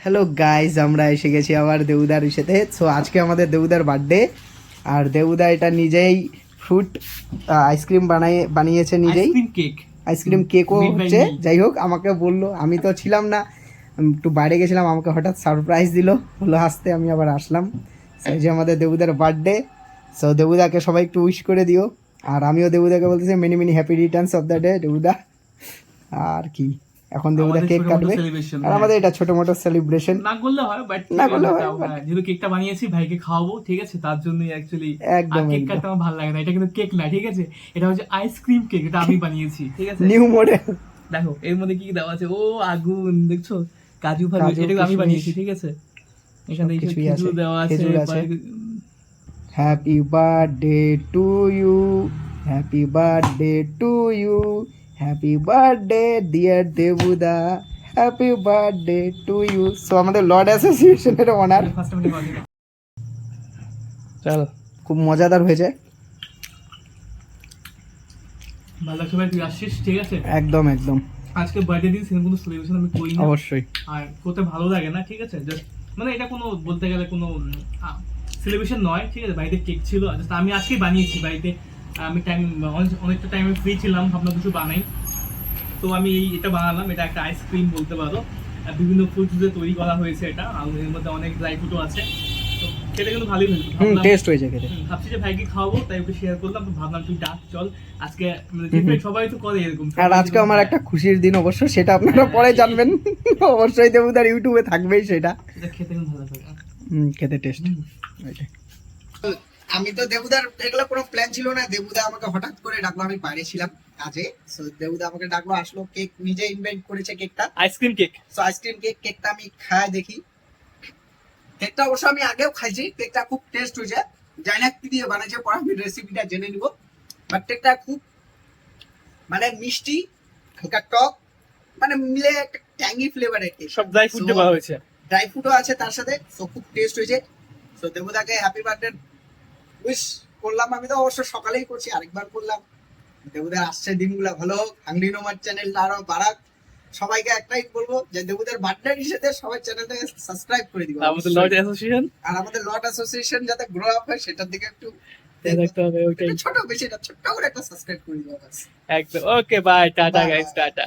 Hello guys, আমরা এসে গেছি আবার দেবুদার সাথে। সো আজকে আমাদের দেবুদার বার্থডে, আর দেবুদা এটা নিজেই ফ্রুট আইসক্রিম বানিয়েছে নিজেই। আইসক্রিম কেকও হচ্ছে। যাই হোক, আমাকে বললো, আমি তো ছিলাম না, আমি একটু বাইরে গেছিলাম, আমাকে হঠাৎ সারপ্রাইজ দিল, বললো আসতে, আমি আবার আসলাম। সেই যে আমাদের দেবুদার বার্থডে। সো দেবুদাকে সবাই একটু উইশ করে দিও, আর আমিও দেবুদাকে বলতেছি many many happy returns of the day Debuda. আর কি, এখন দেবুদা কেক কাটবে, আর আমাদের এটা ছোট মোটো সেলিব্রেশন না করলে হয়, বাট না করলে হয়, যেহেতু কেকটা বানিয়েছি ভাইকে খাওয়াবো, ঠিক আছে, তার জন্যই অ্যাকচুয়ালি। একদম কেক একদম কাটতে আমার ভালো লাগে না, এটা কিন্তু কেক না, ঠিক আছে, এটা হচ্ছে আইসক্রিম কেক, এটা আমি বানিয়েছি, ঠিক আছে। New model. দেখো এর মধ্যে কি কি দেওয়া আছে, ও আগুন দেখছো, কাজু ফাজু, কাজু, এটা আমি কিশমিশ, বানিয়েছি, ঠিক আছে। এখানে এই সবকিছুই খেজুর আছে, দেওয়া আছে, খেজুর আছে। Happy birthday to you, happy birthday to you, happy birthday dear Debuda, happy birthday to you. So আমাদের লর্ড অ্যাসোসিয়েশনের অনার। চল, খুব মজাদার হয়েছে। ভালো লাগছে ভাই, তুই আসছিস, ঠিক আছে। একদম একদম, আজকে বার্থডে দিন সেরকম কোনো সেলিব্রেশন আমি করি না, অবশ্যই। আর করতে ভালো লাগে না, ঠিক আছে। জাস্ট মানে এটা কোনো বলতে গেলে কোনো সেলিব্রেশন নয়, ঠিক আছে। বাড়িতে কেক ছিল, জাস্ট আমি আজকেই বানিয়েছি বাড়িতে। আমি টাইম, অনেকটা টাইমে ফ্রি ছিলাম, ভাবলাম কিছু বানাই, তো আমি এটা বানালাম। এটা একটা আইসক্রিম বলতে পারো, বিভিন্ন ফ্রুটস দিয়ে তৈরি করা হয়েছে এটা, আর এর মধ্যে অনেক ড্রাই ফ্রুটও আছে। তো খেতে কিন্তু ভালোই হয়েছে, টেস্ট হয়েছে খেতে। ভাবছি যে ভাইকে খাওয়াবো, তাই ওকে শেয়ার করলাম, তো ভাবলাম তুই ডাক চল আজকে, মানে সবাই তো করে এরকম। আর আজকে আমার একটা খুশির দিন অবশ্য, সেটা আপনারা পরে জানবেন। অবশ্যই দেবুদার ইউটিউবে থাকবেই সেটা। এটা খেতে কিন্তু ভালো লাগে। খেতে টেস্ট। আমি তো দেবুদার এগুলো কোনো প্ল্যান ছিল না, দেবুদা আমাকে হঠাৎ করে ডাকলো, আমি বাইরে ছিলাম কাজে। সো দেবুদা আমাকে ডাকলো, আসলো, কেক নিজে ইনভেন্ট করেছে কেকটা, ice cream cake. So ice cream cake. কেকটা আমি খাই দেখি। কেকটা অবশ্য আমি আগেও খাইছি, কেকটা খুব টেস্ট হয়েছে। জানি না কি দিয়ে বানাইছে, পরে আমি রেসিপিটা জেনে নিব। বাট কেকটা খুব মানে মিষ্টি, হালকা টক, মানে মিলে একটা ট্যাঙ্গি ফ্লেভারের কেক। সব ড্রাই ফ্রুট দেওয়া হয়েছে, ড্রাই ফ্রুটও আছে তার সাথে। সো খুব টেস্ট হয়েছে। সো দেবুদাকে হ্যাপি বার্থডে উইশ করলাম। আমি তো অবশ্য সকালেই করছি, আরেকবার করলাম। দেবুদার আসছে দিনগুলো ভালো হোক, হাংরি নোমার চ্যানেলটা আরো বাড়াক। সবাইকে একটাই বলবো যে দেবুদার বার্থডে হিসেবে সবাই চ্যানেলটাকে সাবস্ক্রাইব করে দিও, আমাদের লর্ড অ্যাসোসিয়েশন, আর আমাদের লট অ্যাসোসিয়েশন যাতে গ্রো আপ হয় সেটার দিকে একটু দেখতে হবে। ওকে, ছোট বেশি না, ছোট্ট করে একটা সাবস্ক্রাইব করে দিও। একদম। ওকে, বাই, টাটা গাইস, টাটা।